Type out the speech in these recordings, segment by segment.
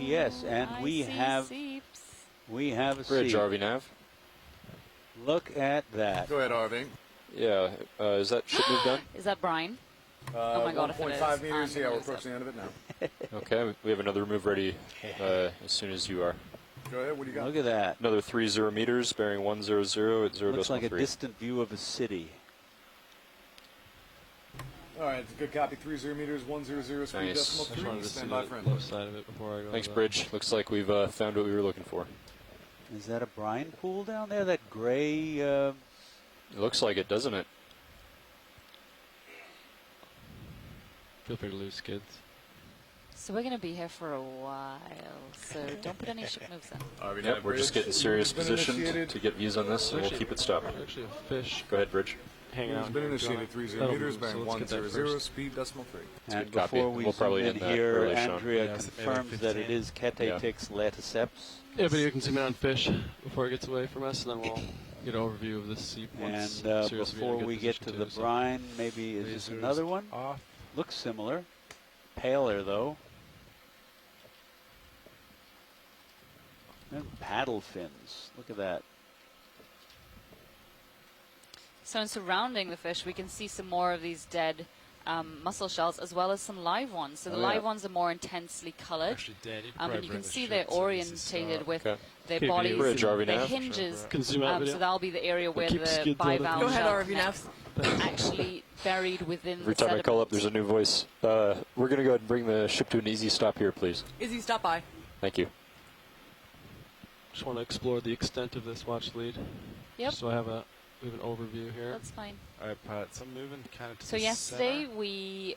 GPS, and we have a Bridge, seep. RV nav. Look at that. Go ahead, RV. Yeah, is that ship move done? Is that Brine? Oh my God, if it is, 1.5 meters. I'm Yeah, we're gonna approaching the end of it now. Okay, we have another move ready as soon as you are. Go ahead. What do you got? Look at that. Another 30 meters, bearing 100 at 0. Looks like a distant view of a city. All right, good copy. 30 meters, 100, speed Nice. decimal 3. Stand by for left inlet. side of it before I go. Thanks, to Bridge. Looks like we've found what we were looking for. Is that a brine pool down there? That gray... It looks like it, doesn't it? Feel free to lose skids. So we're going to be here for a while, so don't put any ship moves in. RV Yep, we're just getting serious Been positioned initiated. to get views on this, and we'll keep it stopped. Actually, a fish Go ahead, Bridge. hanging out. It's been here. initiated. 30 That'll meters, move, bearing so let's get that 100, first. speed decimal 3. And good copy. before we We'll probably zoom in end that here, early, Sean. Andrea Yeah, confirms maybe that it 15. is Captivates laticeps. Yeah, but you can zoom in on fish before it gets away from us, and then we'll get an overview of this seep once And Seirios will be in a before good we get to position the too, so brine, maybe is this lasers another one? Off. Looks similar. Paler, though. And paddle fins. Look at that. So in surrounding the fish, we can see some more of these dead mussel shells, as well as some live ones. So the live ones are more intensely colored. Actually dead. And you can see they're orientated with Okay. their Okay, bodies, Bridge, RV their nav. hinges. Can zoom out video. So that'll be the area where keep the skids out of bivalve Go ahead, shell RV nav. connects, actually buried within Every the time I call up, sediment. there's a new voice. We're going to go ahead and bring the ship to an easy stop here, please. Izzy, stop by. Thank you. Just want to explore the extent of this watch lead. Yep. So we have an overview here. That's fine. All right, Pat. So I'm moving kind of to So the yesterday center. we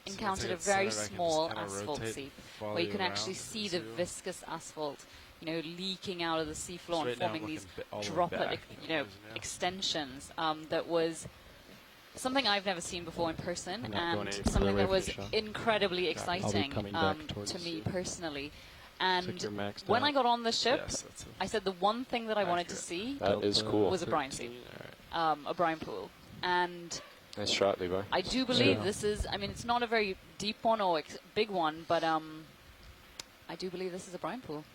So encountered a once I get very centered, I can just small kinda asphalt rotate seep, and follow where you you can actually around see and the zoom. viscous asphalt, leaking out of the seafloor So and right now I'm forming these looking all the way droplet, back, yeah. extensions. That was something I've never seen before in person, I'm not going and any further something away that from was the shop. incredibly exciting coming back towards to me you. personally. Looks like And you're maxed when out. I got on the ship, Yes, that's I said the one thing that I wanted to Accurate. see That is cool. was a brine 13, seep, all right. a brine pool. And Nice shot, Levi. I do believe Yeah. this is, I mean, it's not a very deep one or big one, but I do believe this is a brine pool.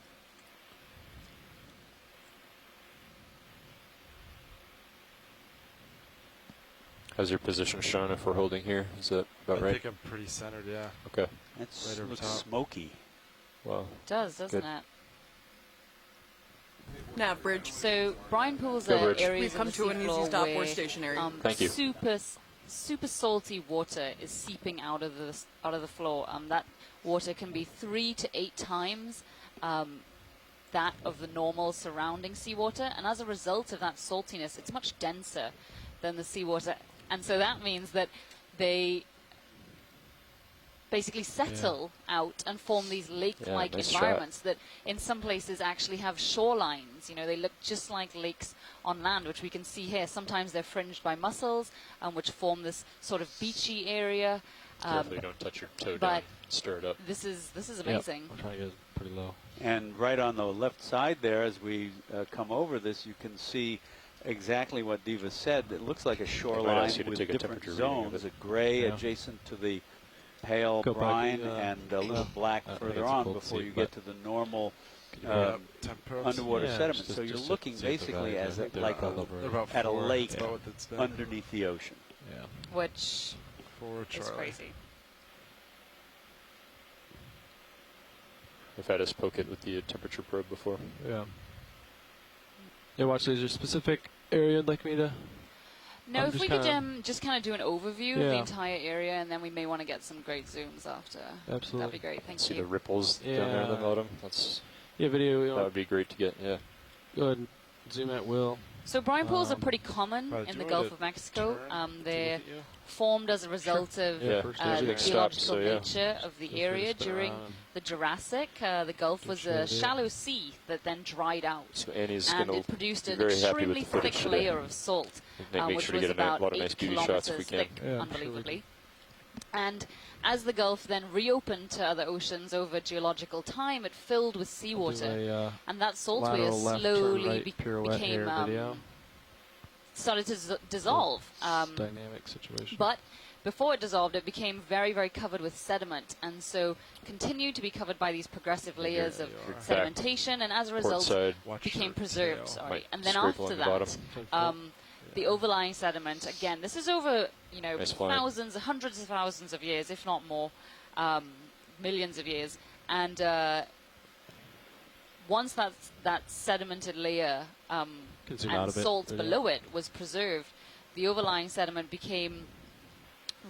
How's your position, Sean, if we're holding here? Is that about I right? think I'm pretty centered. Yeah. Okay. That Right over looks top. smoky. Well, It does, doesn't Good. it? Nav bridge. So brine pools Go, are Rich. areas We've come on the to an easy seafloor stop. where We're stationary. Thank you. super salty water is seeping out of the floor. That water can be 3 to 8 times that of the normal surrounding seawater, and as a result of that saltiness, it's much denser than the seawater, and so that means that they basically settle out and form these lake-like nice shot. environments that in some places actually have shorelines. They look just like lakes on land, which we can see here. Sometimes they're fringed by mussels, which form this sort of beachy area. carefully don't touch your toe but down. Stir it up. This is Yep, amazing. I'm trying to get it pretty low. And right on the left side there, as we come over this, you can see exactly what Diva said. It looks like a shoreline ask you to with take a different temperature reading of zones. it. A gray Yeah. adjacent to the pale Go back brine the, and a little black I think further it's a on cold before seep, you but get to the normal temp probes. underwater Yeah, sediment. just- So you're just looking to see if the basically values, as I think like they're all over They're about at a 4. lake That's about what it's been. underneath the ocean. Yeah. Which 4 is Charlie. crazy. I've had us poke it with the temperature probe before. Yeah. Yeah, watch, is there a specific area you'd like me to... No, I'm if just we could kinda- just kind of do an overview of the Yeah. entire area, and then we may want to get some great zooms after. Absolutely. That'd be great. Thank See you. the ripples down there in the Yeah. bottom? That's Yeah, video, that would be great to get. Yeah. go ahead and zoom at will. So brine pools are pretty common Brad, do in you the want Gulf me of Mexico. turn to They're look at you? formed as a result of Yeah, Yeah. everything the stops, geological so yeah. nature of the Feel free to area. spin During around. the Jurassic, the Gulf was a shade it. shallow sea that then dried out. So Annie's And going it to produced be an very happy with extremely the footage thick today. layer of salt, make which sure to was get a about lot of 8 nice beauty kilometers shots if we can. thick, Yeah, I'm sure we unbelievably. And as the Gulf then reopened to other oceans over geological time, it filled with seawater. And that salt layer lateral left, slowly turn right, pirouette became here video. started to dissolve. Dynamic situation. But before it dissolved, it became very, very covered with sediment, and so continued to be covered by these progressive layers of sedimentation, and as a Port result, side. became preserved. tail. Sorry, Might and then scrape after along the that, the overlying sediment. Again, this is over Nice flying. thousands, hundreds of thousands of years, if not more, millions of years, and once that sedimented layer Can zoom out and a bit. salt Video. below it was preserved, the overlying sediment became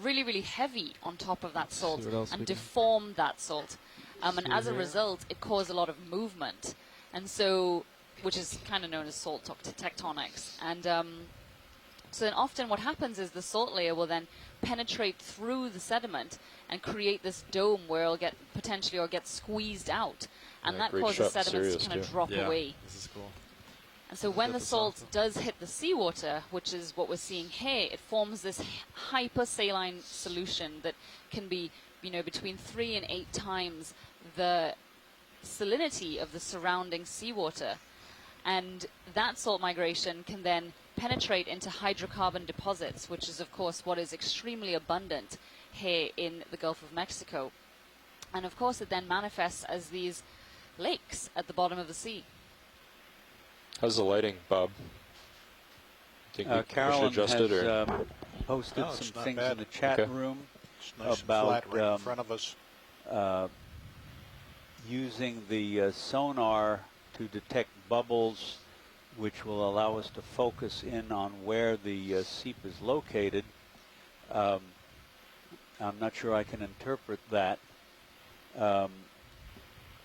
really, really heavy on top of that salt what else we and can deformed that salt. And see as a here. result, it caused a lot of movement, and so, which is kind of known as salt tectonics. And so then often what happens is the salt layer will then penetrate through the sediment and create this dome where it'll get squeezed out, and Yeah, that great causes shot in sediments to Seirios kind of too. drop Yeah, away. this is cool. And so when the That's salt awesome. does hit the seawater, which is what we're seeing here, it forms this hypersaline solution that can be, between 3 and 8 times the salinity of the surrounding seawater. And that salt migration can then penetrate into hydrocarbon deposits, which is, of course, what is extremely abundant here in the Gulf of Mexico. And, of course, it then manifests as these lakes at the bottom of the sea. How's the lighting, Bob? Think we should Carolyn adjust has it, or posted No, it's some not things bad. in the chat Okay. room It's nice about, and flat right in front of us. using the sonar to detect bubbles, which will allow us to focus in on where the seep is located. I'm not sure I can interpret that.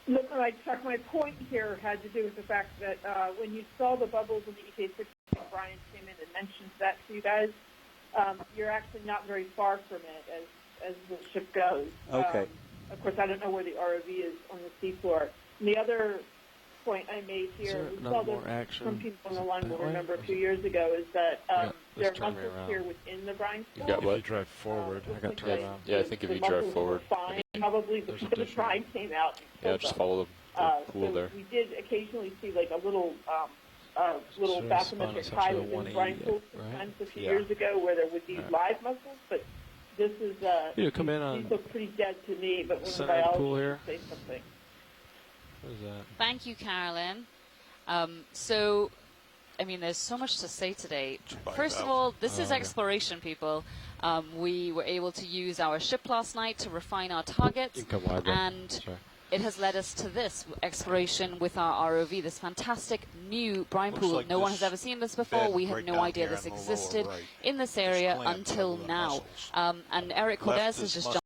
Look, Chuck, my point here had to do with the fact that when you saw the bubbles in the EK6, Brine came in and mentioned that to you guys. You're actually not very far from it as the ship goes. Okay. Of course, I don't know where the ROV is on the seafloor. And the other point I made Is here, there we another saw more this action? from people on the line That will way? remember a few years ago, is that Yeah, there let's are turn me muscles around. here within the brine You pool. got If what? you drive forward, I got turned around. Yeah, I think if you drive muscles forward, were fine. Probably There's because the additional- brine came out. And yeah, killed just them. follow the pool So there. we did occasionally see like a little So bathymetric spot is high actually within 180, brine pools right? sometimes a few Yeah. years ago where there would be Right. live mussels, but this is Come in these on look pretty dead to me. But when the center of the pool biologists here. say something. What is that? Thank you, Carolyn. So, I mean, there's so much to say today. First of all, this is Okay. exploration, people. We were able to use our ship last night to refine our targets, You can come wide there. and Sorry. it has led us to this exploration with our ROV, this fantastic new brine Looks pool. like No one this has ever seen this before. bed We had right no down idea here this on the lower existed right in this is area clamped until over the now. mussels. And Eric Left Cordes is has just mussels